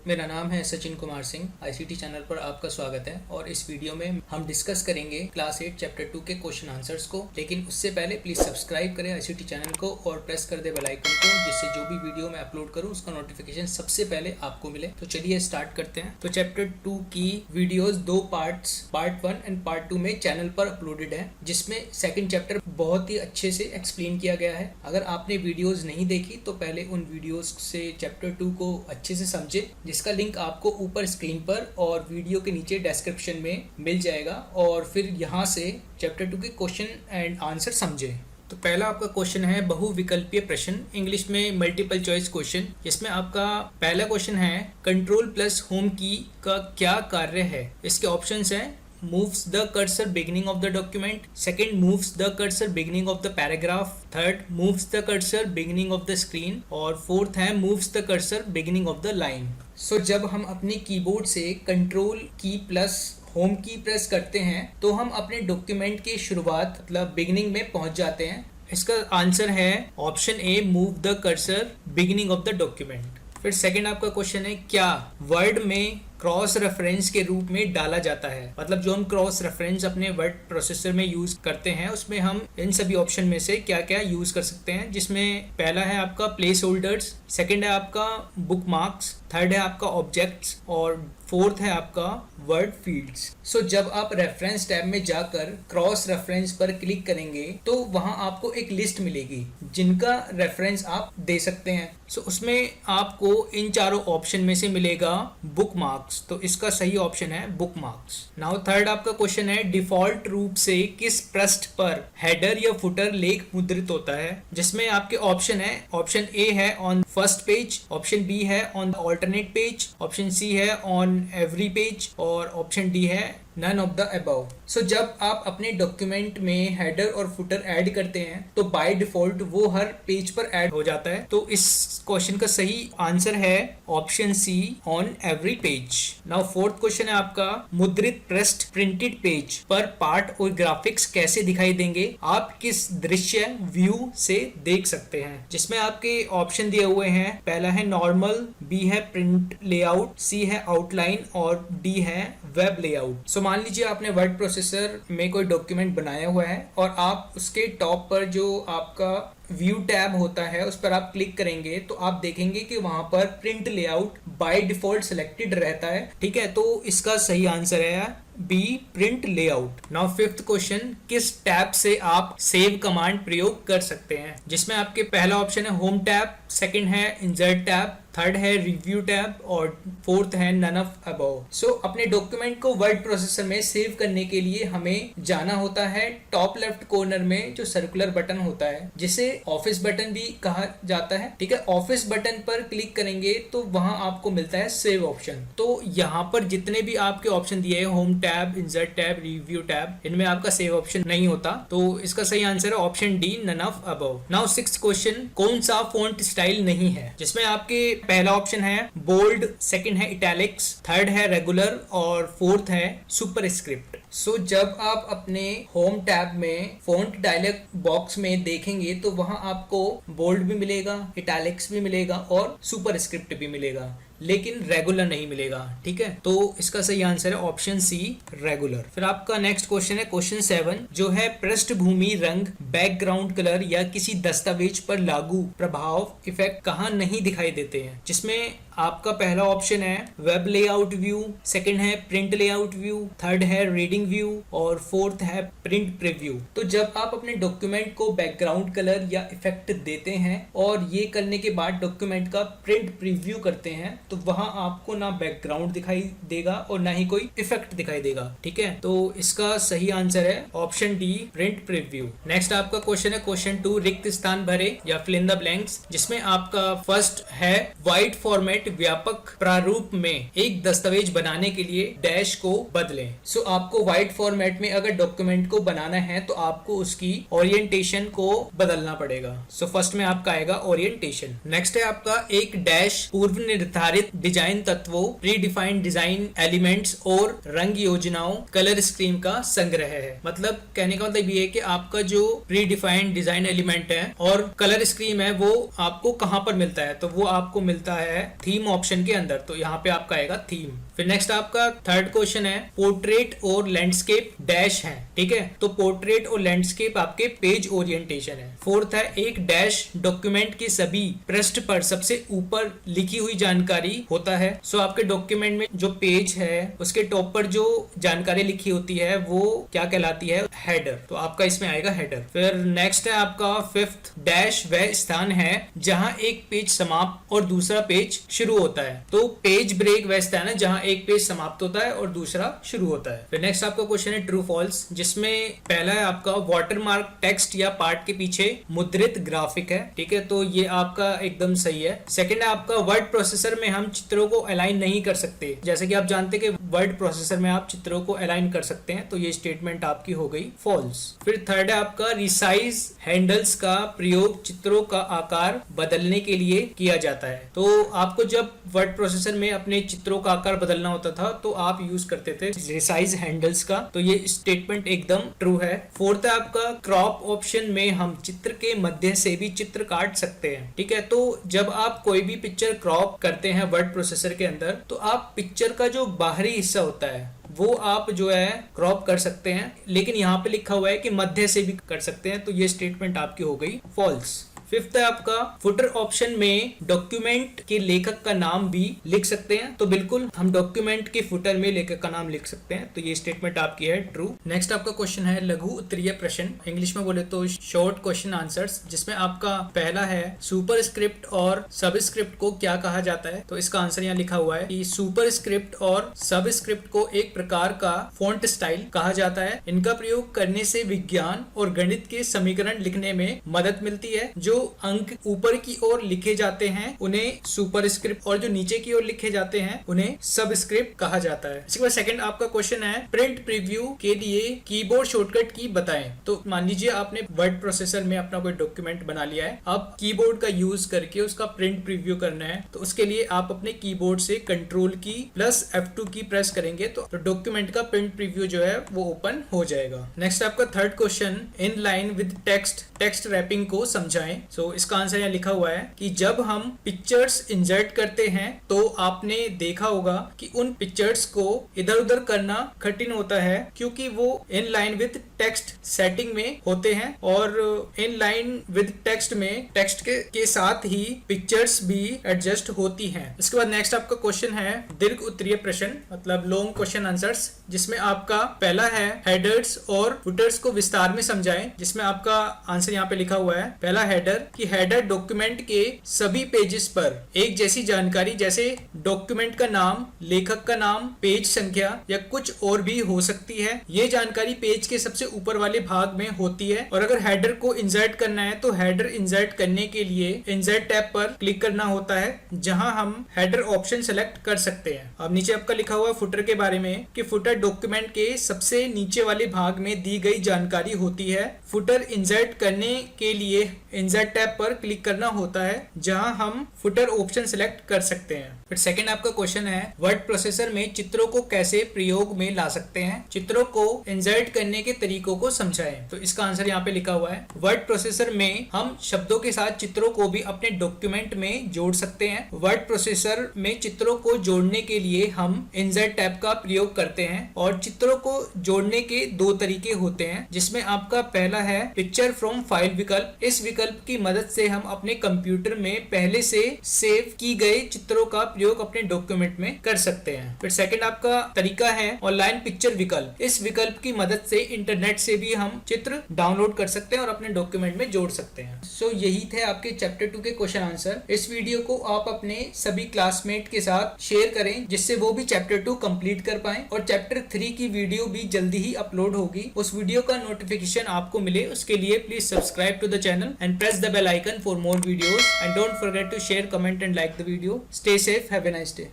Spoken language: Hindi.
मेरा नाम है सचिन कुमार सिंह। आईसीटी चैनल पर आपका स्वागत है और इस वीडियो में हम डिस्कस करेंगे क्लास 8 चैप्टर 2 के क्वेश्चन आंसर्स को। लेकिन उससे पहले प्लीज़ सब्सक्राइब करें आईसीटी चैनल को और प्रेस कर दे बेल आइकन को, जिससे जो भी वीडियो मैं अपलोड करूं उसका नोटिफिकेशन सबसे पहले आपको मिले। तो चलिए स्टार्ट करते हैं। तो चैप्टर 2 की videos 2 parts, part 1 and part 2 में चैनल पर अपलोडेड है, जिसमें सेकेंड चैप्टर बहुत ही अच्छे से एक्सप्लेन किया गया है। अगर आपने वीडियोज नहीं देखी तो पहले उन वीडियोज से चैप्टर 2 को अच्छे से समझे, जिसका लिंक आपको ऊपर स्क्रीन पर और वीडियो के नीचे डिस्क्रिप्शन में मिल जाएगा, और फिर यहाँ से चैप्टर 2 के क्वेश्चन एंड आंसर समझे। तो पहला आपका क्वेश्चन है बहुविकल्पीय प्रश्न, इंग्लिश में मल्टीपल चॉइस क्वेश्चन। इसमें आपका पहला क्वेश्चन है कंट्रोल प्लस होम की का क्या कार्य है। इसके ऑप्शंस हैं moves the cursor beginning of the document, second moves the cursor beginning of the paragraph, third moves the cursor beginning of the screen और fourth है moves the cursor beginning of the line। So जब हम अपने कीबोर्ड से कंट्रोल की प्लस होम की प्रेस करते हैं तो हम अपने डॉक्यूमेंट की शुरुआत मतलब बिगिनिंग में पहुंच जाते हैं। इसका आंसर है option A, move the cursor beginning of the document. फिर सेकंड आपका क्वेश्चन है क्या वर्ड में क्रॉस रेफरेंस के रूप में डाला जाता है। मतलब जो हम क्रॉस रेफरेंस अपने वर्ड प्रोसेसर में यूज करते हैं उसमें हम इन सभी ऑप्शन में से क्या क्या यूज कर सकते हैं, जिसमें पहला है आपका प्लेस होल्डर्स, सेकंड है आपका बुक मार्क्स, थर्ड है आपका ऑब्जेक्ट्स और फोर्थ है आपका वर्ड फील्ड्स। सो जब आप रेफरेंस टैब में जाकर क्रॉस रेफरेंस पर क्लिक करेंगे तो वहां आपको एक लिस्ट मिलेगी जिनका रेफरेंस आप दे सकते हैं। सो उसमें आपको इन चारों ऑप्शन में से मिलेगा बुक मार्क्स, तो इसका सही ऑप्शन है बुक मार्क्स। नाउ थर्ड आपका क्वेश्चन है डिफॉल्ट रूप से किस पृष्ठ पर हेडर या फुटर लेख मुद्रित होता है, जिसमें आपके ऑप्शन है ऑप्शन ए है on first page, option B है on alternate page, option C है ऑन एवरी पेज और ऑप्शन डी है none of the above. So जब आप अपने डॉक्यूमेंट में हेडर और फुटर ऐड करते हैं तो बाय डिफॉल्ट वो हर पेज पर ऐड हो जाता है। तो इस क्वेश्चन का सही आंसर है option C on every page. Now fourth question है आपका मुद्रित पृष्ठ प्रिंटेड पेज पर पार्ट और ग्राफिक्स कैसे दिखाई देंगे, आप किस दृश्य व्यू से देख सकते हैं, जिसमें आपके ऑप्शन दिए हुए हैं। पहला है नॉर्मल, बी है प्रिंट लेआउट, सी है आउटलाइन और डी है वेब लेआउट। सो मान लीजिए आपने वर्ड प्रोसेसर में कोई डॉक्यूमेंट बनाया हुआ है और आप उसके टॉप पर जो आपका व्यू टैब होता है उस पर आप क्लिक करेंगे तो आप देखेंगे कि वहां पर print layout by default selected रहता है। ठीक है, तो इसका सही आंसर है B, print layout. Now fifth question, किस टैब से आप सेव कमांड प्रयोग कर सकते हैं, जिसमें आपके पहला ऑप्शन है होम टैब, सेकंड है इंसर्ट टैब, थर्ड है रिव्यू टैब और फोर्थ है नन ऑफ अबव। सो अपने डॉक्यूमेंट को वर्ड प्रोसेसर में सेव करने के लिए हमें जाना होता है टॉप लेफ्ट कॉर्नर में जो सर्कुलर बटन होता है, जिसे ऑफिस बटन भी कहा जाता है। ठीक है, ऑफिस बटन पर क्लिक करेंगे तो वहां आपको मिलता है सेव ऑप्शन। तो यहाँ पर जितने भी आपके ऑप्शन दिए हैं home tab, insert tab, review tab, इनमें आपका सेव ऑप्शन नहीं होता, तो इसका सही आंसर है option D, none of above. Now sixth question, कौन सा फॉन्ट स्टाइल नहीं है, जिसमें आपके पहला ऑप्शन है बोल्ड, सेकंड है इटैलिक्स, थर्ड है रेगुलर और फोर्थ है सुपरस्क्रिप्ट। सो जब आप अपने होम टैब में फॉन्ट डायलॉग बॉक्स में देखेंगे तो वहां आपको बोल्ड भी मिलेगा, इटैलिक्स भी मिलेगा और सुपरस्क्रिप्ट भी मिलेगा, लेकिन रेगुलर नहीं मिलेगा। ठीक है, तो इसका सही आंसर है ऑप्शन सी, रेगुलर। फिर आपका नेक्स्ट क्वेश्चन है क्वेश्चन 7, जो है पृष्ठभूमि रंग, बैकग्राउंड कलर या किसी दस्तावेज पर लागू प्रभाव इफेक्ट कहाँ नहीं दिखाई देते हैं, जिसमें आपका पहला ऑप्शन है वेब लेआउट व्यू, सेकंड है प्रिंट लेआउट व्यू, थर्ड है रीडिंग व्यू और फोर्थ है प्रिंट प्रीव्यू। तो जब आप अपने डॉक्यूमेंट को बैकग्राउंड कलर या इफेक्ट देते हैं और ये करने के बाद डॉक्यूमेंट का प्रिंट प्रीव्यू करते हैं तो वहां आपको ना बैकग्राउंड दिखाई देगा और ना ही कोई इफेक्ट दिखाई देगा। ठीक है, तो इसका सही आंसर है option D, print preview. Next आपका क्वेश्चन है क्वेश्चन 2, रिक्त स्थान भरे या फिल इन द ब्लैंक्स, जिसमें आपका फर्स्ट है वाइड फॉर्मेट व्यापक प्रारूप में एक दस्तावेज बनाने के लिए डैश को बदलें। सो आपको वाइड फॉर्मेट में अगर डॉक्यूमेंट को बनाना है तो आपको उसकी ओरिएंटेशन को बदलना पड़ेगा। सो फर्स्ट में आपका आएगा ओरिएंटेशन। नेक्स्ट है आपका एक डैश पूर्व निर्धारित डिजाइन तत्वों, प्री डिफाइंड डिजाइन एलिमेंट्स और रंग योजनाओं कलर स्कीम का संग्रह है। मतलब कहने का मतलब ये है कि आपका जो प्री डिफाइंड डिजाइन एलिमेंट है और कलर स्कीम है वो आपको कहां पर मिलता है, तो वो आपको मिलता है थीम थीम ऑप्शन के अंदर, तो यहाँ पे आपका आएगा थीम। फिर नेक्स्ट आपका थर्ड क्वेश्चन है पोर्ट्रेट और लैंडस्केप डैश है, ठीक है। तो पोर्ट्रेट और लैंडस्केप आपके पेज ओरिएंटेशन है। फोर्थ है एक डैश डॉक्यूमेंट के सभी पृष्ठ पर सबसे ऊपर लिखी हुई जानकारी होता है। सो आपके डॉक्यूमेंट में जो पेज है उसके टॉप पर जो जानकारी लिखी होती है वो क्या कहलाती है, हेडर। तो आपका इसमें आएगा हेडर। फिर नेक्स्ट है आपका फिफ्थ डैश वह स्थान है जहां एक पेज समाप्त और दूसरा पेज शुरू होता है। तो पेज ब्रेक वह स्थान है जहां एक पेज समाप्त होता है और दूसरा शुरू होता है। फिर नेक्स्ट आपका क्वेश्चन है ट्रू फॉल्स, जिसमें पहला है आपका वाटरमार्क टेक्स्ट या पार्ट के पीछे मुद्रित ग्राफिक है, ठीक है। तो ये आपका एकदम सही है। सेकंड है आपका वर्ड प्रोसेसर में हम चित्रों को अलाइन नहीं कर सकते। जैसे कि आप जानते हैं कि वर्ड प्रोसेसर में आप चित्रों को अलाइन कर सकते हैं, तो ये स्टेटमेंट आपकी हो गई फॉल्स। फिर थर्ड है आपका रिसाइज हैंडल्स का प्रयोग चित्रों का आकार बदलने के लिए किया जाता है। तो आपको जब वर्ड प्रोसेसर में अपने चित्रों का आकार बदलना होता था तो आप यूज करते थे रिसाइज हैंडल्स का, तो ये स्टेटमेंट एकदम ट्रू है। फोर्थ है आपका क्रॉप ऑप्शन में हम चित्र के मध्य से भी चित्र काट सकते हैं, ठीक है। तो जब आप कोई भी पिक्चर क्रॉप करते हैं वर्ड प्रोसेसर के अंदर, तो आप पिक्चर का जो बाहरी हिस्सा होता है वो आप जो है क्रॉप कर सकते हैं, लेकिन यहाँ पे लिखा हुआ है कि मध्य से भी कर सकते हैं, तो ये स्टेटमेंट आपकी हो गई फॉल्स। फिफ्थ है आपका फुटर ऑप्शन में डॉक्यूमेंट के लेखक का नाम भी लिख सकते हैं। तो बिल्कुल हम डॉक्यूमेंट के फुटर में लेखक का नाम लिख सकते हैं, तो ये स्टेटमेंट आपकी है ट्रू। नेक्स्ट आपका क्वेश्चन है लघु उत्तरीय प्रश्न, इंग्लिश में बोले तो शॉर्ट क्वेश्चन आंसर्स, जिसमें आपका पहला है सुपरस्क्रिप्ट और सबस्क्रिप्ट को क्या कहा जाता है। तो इसका आंसर यहाँ लिखा हुआ है कि सुपरस्क्रिप्ट और सबस्क्रिप्ट को एक प्रकार का फॉन्ट स्टाइल कहा जाता है। इनका प्रयोग करने से विज्ञान और गणित के समीकरण लिखने में मदद मिलती है। जो अंक ऊपर की ओर लिखे जाते हैं उन्हें सुपरस्क्रिप्ट और जो नीचे की ओर लिखे जाते हैं उन्हें सबस्क्रिप्ट कहा जाता है। इसके बाद सेकंड आपका क्वेश्चन है प्रिंट प्रीव्यू के लिए कीबोर्ड शॉर्टकट की बताएं। तो मान लीजिए आपने वर्ड प्रोसेसर में अपना कोई डॉक्यूमेंट बना लिया है, अब कीबोर्ड का यूज करके उसका प्रिंट प्रीव्यू करना है, तो उसके लिए आप अपने कीबोर्ड से कंट्रोल की प्लस F2 की प्रेस करेंगे तो डॉक्यूमेंट का प्रिंट प्रीव्यू जो है वो ओपन हो जाएगा। नेक्स्ट आपका third question in line with text wrapping को समझाएं। सो इसका आंसर यहाँ लिखा हुआ है कि जब हम पिक्चर्स इंसर्ट करते हैं तो आपने देखा होगा कि उन पिक्चर्स को इधर उधर करना कठिन होता है, क्योंकि वो इन लाइन विद टेक्स्ट सेटिंग में होते हैं और इन लाइन विद टेक्स्ट में टेक्स्ट के साथ ही पिक्चर्स भी एडजस्ट होती हैं। इसके बाद नेक्स्ट आपका क्वेश्चन है दीर्घ उत्तरीय प्रश्न, मतलब लॉन्ग क्वेश्चन आंसर्स, जिसमें आपका पहला है हेडर्स और फुटर्स को विस्तार में समझाएं। जिसमें आपका आंसर यहाँ पे लिखा हुआ है पहला हेडर कि हेडर डॉक्यूमेंट के सभी पेजेस पर एक जैसी जानकारी जैसे डॉक्यूमेंट का नाम, लेखक का नाम, पेज संख्या या कुछ और भी हो सकती है। ये जानकारी पेज के सबसे ऊपर वाले भाग में होती है। और अगर हेडर को इंसर्ट करना है तो हेडर इंसर्ट करने के लिए इंसर्ट टैब पर क्लिक करना होता है, जहां हम हेडर ऑप्शन सेलेक्ट कर सकते हैं। अब नीचे आपका लिखा हुआ फुटर के बारे में कि फुटर डॉक्यूमेंट के सबसे नीचे वाले भाग में दी गई जानकारी होती है। फुटर इंसर्ट करने के लिए इंसर्ट टैब पर क्लिक करना होता है, जहां हम फुटर ऑप्शन सेलेक्ट कर सकते हैं। फिर सेकंड आपका क्वेश्चन है वर्ड प्रोसेसर में चित्रों को कैसे प्रयोग में ला सकते हैं, चित्रों को इंसर्ट करने के तरीकों को समझाएं। तो इसका आंसर यहाँ पे लिखा हुआ है वर्ड प्रोसेसर में हम शब्दों के साथ चित्रों को भी अपने डॉक्यूमेंट में जोड़ सकते हैं। वर्ड प्रोसेसर में चित्रों को जोड़ने के लिए हम इंसर्ट टैब का प्रयोग करते हैं और चित्रों को जोड़ने के दो तरीके होते हैं, जिसमें आपका पहला है पिक्चर फ्रॉम फाइल विकल्प। इस विकल्प की मदद से हम अपने कंप्यूटर में पहले से सेव की गए चित्रों का प्रयोग अपने डॉक्यूमेंट में कर सकते हैं। फिर सेकंड आपका तरीका है ऑनलाइन पिक्चर विकल्प। इस विकल्प की मदद से इंटरनेट से भी हम चित्र डाउनलोड कर सकते हैं और अपने डॉक्यूमेंट में जोड़ सकते हैं। सो यही थे आपके चैप्टर 2 के क्वेश्चन आंसर। इस वीडियो को आप अपने सभी क्लासमेट के साथ शेयर करें, जिससे वो भी चैप्टर 2 कंप्लीट कर पाए और चैप्टर 3 की वीडियो भी जल्दी ही अपलोड होगी। उस वीडियो का नोटिफिकेशन आपको मिले उसके लिए please subscribe to the channel and press the bell icon for more videos, and don't forget to share, comment and like the video. Stay safe, have a nice day.